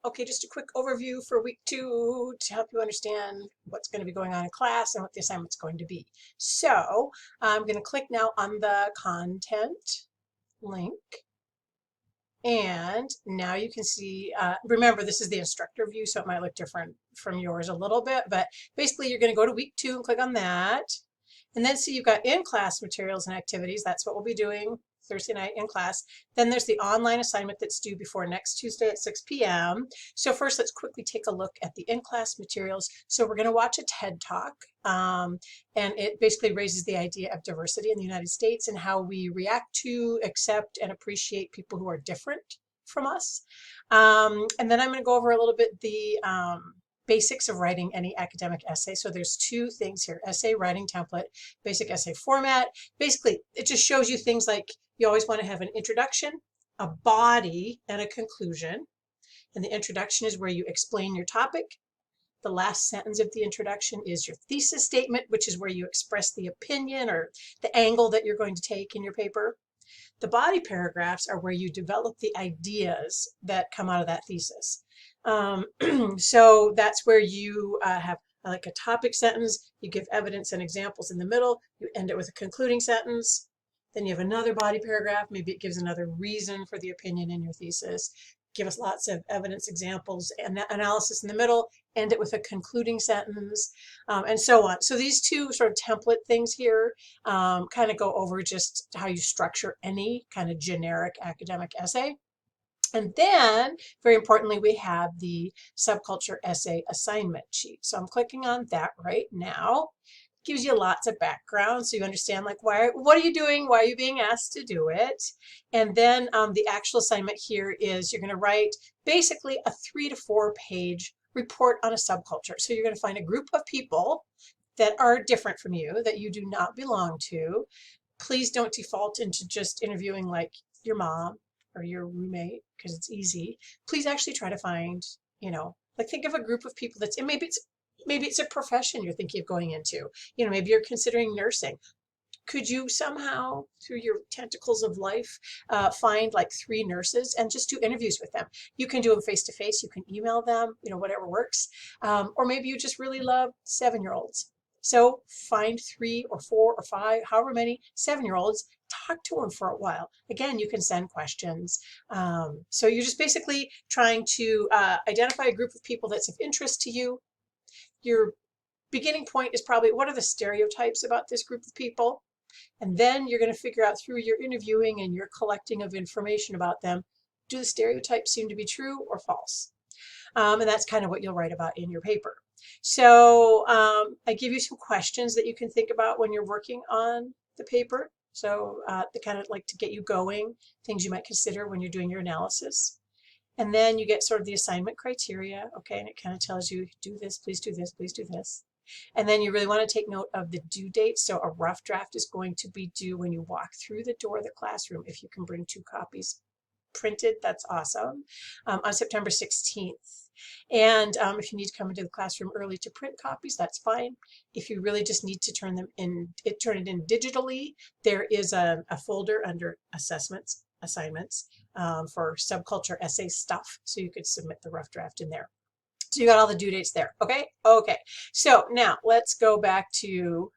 Okay, just a quick overview for week 2 to help you understand what's going to be going on in class and what the assignment's going to be. So I'm going to click now on the content link. And now you can see, remember this is the instructor view, so it might look different from yours a little bit, but basically you're going to go to week 2 and click on that. And then see you've got in-class materials and activities. That's what we'll be doing Thursday night in class. Then there's the online assignment that's due before next Tuesday at 6 p.m. So first, let's quickly take a look at the in-class materials. So we're going to watch a TED Talk, and it basically raises the idea of diversity in the United States and how we react to, accept, and appreciate people who are different from us. And then I'm going to go over a little bit the basics of writing any academic essay. So there's 2 things here: essay writing template, basic essay format. Basically, it just shows you things like you always want to have an introduction, a body, and a conclusion. And the introduction is where you explain your topic. The last sentence of the introduction is your thesis statement, which is where you express the opinion or the angle that you're going to take in your paper. The body paragraphs are where you develop the ideas that come out of that thesis. So that's where you have like a topic sentence, you give evidence and examples in the middle, you end it with a concluding sentence, then you have another body paragraph, maybe it gives another reason for the opinion in your thesis, give us lots of evidence, examples, and analysis in the middle, end it with a concluding sentence, and so on. So these 2 sort of template things here kind of go over just how you structure any kind of generic academic essay. And then, very importantly, we have the subculture essay assignment sheet. So I'm clicking on that right now. It gives you lots of background so you understand like what are you doing, why are you being asked to do it. And then the actual assignment here is you're going to write basically a 3 to 4 page report on a subculture. So you're going to find a group of people that are different from you, that you do not belong to. Please don't default into just interviewing like your mom or your roommate because it's easy. Please actually try to find, like think of a group of people and maybe it's a profession you're thinking of going into. Maybe you're considering nursing. Could you somehow, through your tentacles of life, find like 3 nurses and just do interviews with them? You can do them face to face. You can email them, whatever works. Or maybe you just really love 7-year-olds. So find 3 or 4 or 5, however many 7-year-olds, talk to them for a while. Again, you can send questions. So you're just basically trying to identify a group of people that's of interest to you. Your beginning point is probably what are the stereotypes about this group of people? And then you're going to figure out through your interviewing and your collecting of information about them, do the stereotypes seem to be true or false? And that's kind of what you'll write about in your paper. So I give you some questions that you can think about when you're working on the paper. So they kind of like to get you going, things you might consider when you're doing your analysis. And then you get sort of the assignment criteria, okay, and it kind of tells you do this, please do this, please do this. And then you really want to take note of the due date. So a rough draft is going to be due when you walk through the door of the classroom. If you can bring 2 copies printed, that's awesome, on September 16th. And if you need to come into the classroom early to print copies, that's fine. If you really just need to turn it in digitally, there is a folder under assignments for subculture essay stuff. So you could submit the rough draft in there. So you got all the due dates there. Okay. So now let's go back to,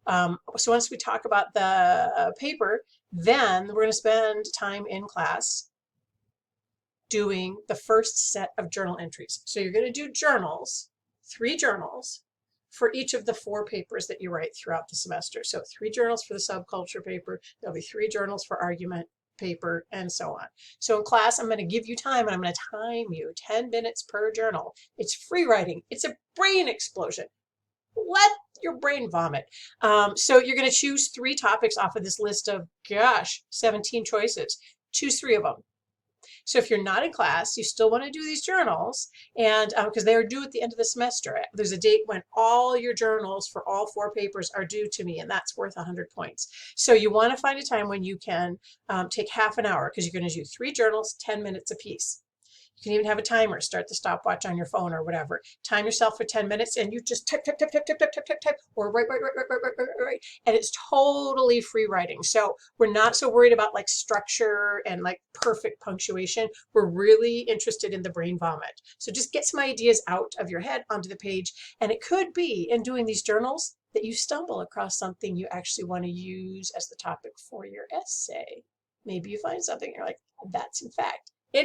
so once we talk about the paper, then we're going to spend time in class doing the first set of journal entries. So you're going to do journals, 3 journals for each of the 4 papers that you write throughout the semester. So 3 journals for the subculture paper, there'll be 3 journals for argument paper, and so on. So in class, I'm going to give you time and I'm going to time you 10 minutes per journal. It's free writing. It's a brain explosion. Let your brain vomit. So you're going to choose 3 topics off of this list of, 17 choices. Choose 3 of them. So if you're not in class, you still want to do these journals, and because they are due at the end of the semester. There's a date when all your journals for all 4 papers are due to me, and that's worth 100 points. So you want to find a time when you can take half an hour, because you're going to do 3 journals, 10 minutes apiece. You can even have a timer, start the stopwatch on your phone or whatever. Time yourself for 10 minutes and you just type, type, type, type, type, type, type, type, type, or write. And it's totally free writing. So we're not so worried about like structure and like perfect punctuation. We're really interested in the brain vomit. So just get some ideas out of your head onto the page. And it could be in doing these journals that you stumble across something you actually want to use as the topic for your essay. Maybe you find something and you're like, that's in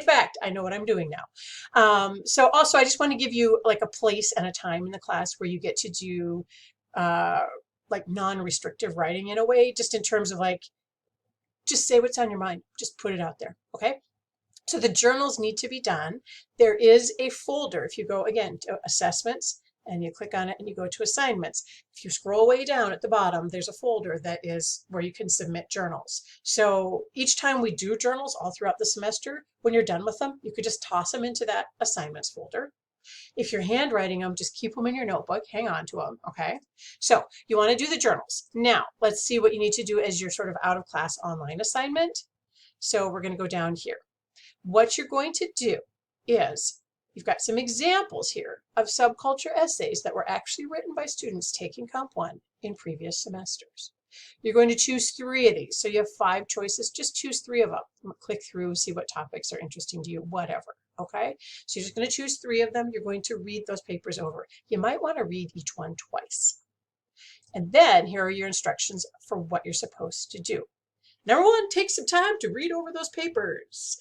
fact, I know what I'm doing now. So also, I just want to give you like a place and a time in the class where you get to do like non-restrictive writing in a way, just in terms of like, just say what's on your mind, just put it out there, okay? So the journals need to be done. There is a folder. If you go again to assessments and you click on it and you go to assignments, if you scroll way down at the bottom, there's a folder that is where you can submit journals. So each time we do journals all throughout the semester, when you're done with them, you could just toss them into that assignments folder. If you're handwriting them, just keep them in your notebook, hang on to them, okay? So you want to do the journals. Now, let's see what you need to do as your sort of out of class online assignment. So we're going to go down here. What you're going to do is, you've got some examples here of subculture essays that were actually written by students taking Comp 1 in previous semesters. You're going to choose 3 of these. So you have 5 choices, just choose 3 of them. Click through, see what topics are interesting to you, whatever. Okay, so you're just going to choose 3 of them. You're going to read those papers over. You might want to read each one twice. And then here are your instructions for what you're supposed to do. Number 1, take some time to read over those papers.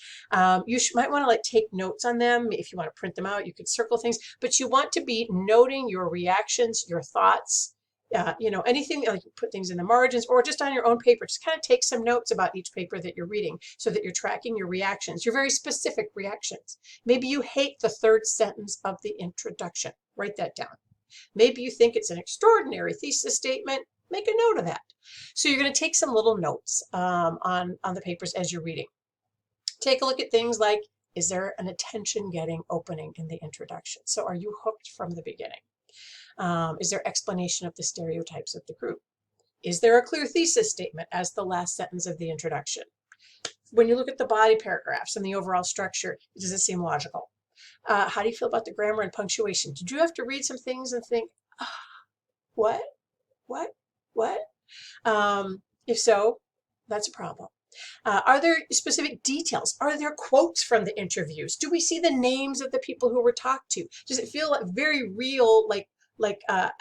You might want to like take notes on them. If you want to print them out, you could circle things, but you want to be noting your reactions, your thoughts, you know, anything, like you put things in the margins or just on your own paper. Just kind of take some notes about each paper that you're reading so that you're tracking your reactions, your very specific reactions. Maybe you hate the 3rd sentence of the introduction. Write that down. Maybe you think it's an extraordinary thesis statement. Make a note of that. So you're going to take some little notes on the papers as you're reading. Take a look at things like, is there an attention-getting opening in the introduction? So are you hooked from the beginning? Is there explanation of the stereotypes of the group? Is there a clear thesis statement as the last sentence of the introduction? When you look at the body paragraphs and the overall structure, does it seem logical? How do you feel about the grammar and punctuation? Did you have to read some things and think, what? If so, that's a problem. Are there specific details? Are there quotes from the interviews? Do we see the names of the people who were talked to? Does it feel like very real, like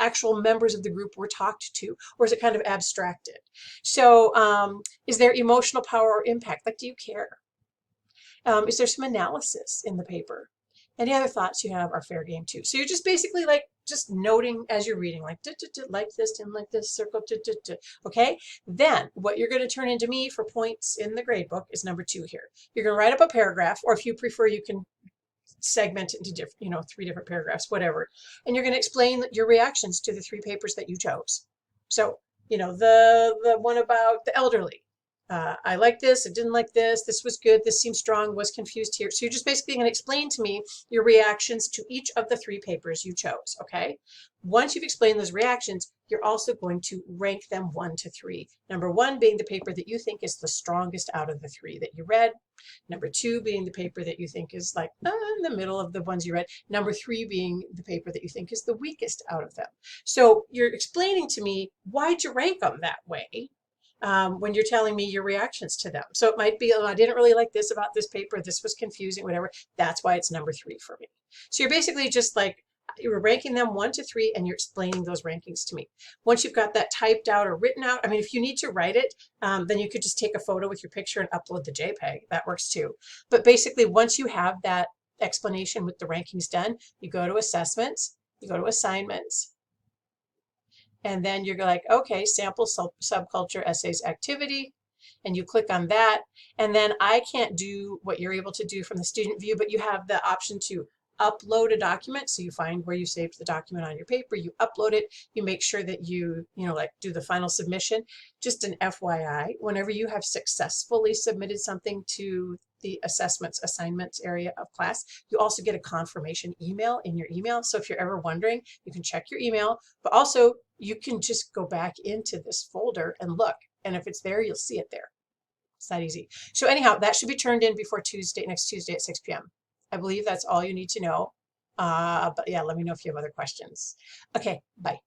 actual members of the group were talked to, or is it kind of abstracted? So is there emotional power or impact? Like, do you care? Is there some analysis in the paper? Any other thoughts you have are fair game too. So you're just basically like just noting as you're reading, like like this, didn't like this, circle, okay? Then what you're going to turn into me for points in the grade book is number 2 here. You're going to write up a paragraph, or if you prefer, you can segment it into different, you know, 3 different paragraphs, whatever. And you're going to explain your reactions to the 3 papers that you chose. So, you know, the one about the elderly. I like this, I didn't like this was good, this seems strong, was confused here. So you're just basically going to explain to me your reactions to each of the 3 papers you chose, okay? Once you've explained those reactions, you're also going to rank them 1 to 3. Number 1 being the paper that you think is the strongest out of the 3 that you read. Number 2 being the paper that you think is like in the middle of the ones you read. Number 3 being the paper that you think is the weakest out of them. So you're explaining to me, why'd you rank them that way? When you're telling me your reactions to them. So it might be, oh, I didn't really like this about this paper, this was confusing, whatever. That's why it's number 3 for me. So you're basically just like, you're ranking them 1 to 3 and you're explaining those rankings to me. Once you've got that typed out or written out, I mean, if you need to write it, then you could just take a photo with your picture and upload the JPEG. That works too. But basically, once you have that explanation with the rankings done, you go to assessments, you go to assignments, and then you're like, okay, sample subculture essays activity, and you click on that. And then I can't do what you're able to do from the student view, but you have the option to upload a document. So you find where you saved the document on your paper, you upload it, you make sure that you like do the final submission. Just an FYI, whenever you have successfully submitted something to the assignments area of class, you also get a confirmation email in your email. So if you're ever wondering, you can check your email, but also you can just go back into this folder and look. And if it's there, you'll see it there. It's that easy. So anyhow, that should be turned in before next Tuesday at 6 p.m. I believe that's all you need to know. But yeah, let me know if you have other questions. Okay, bye.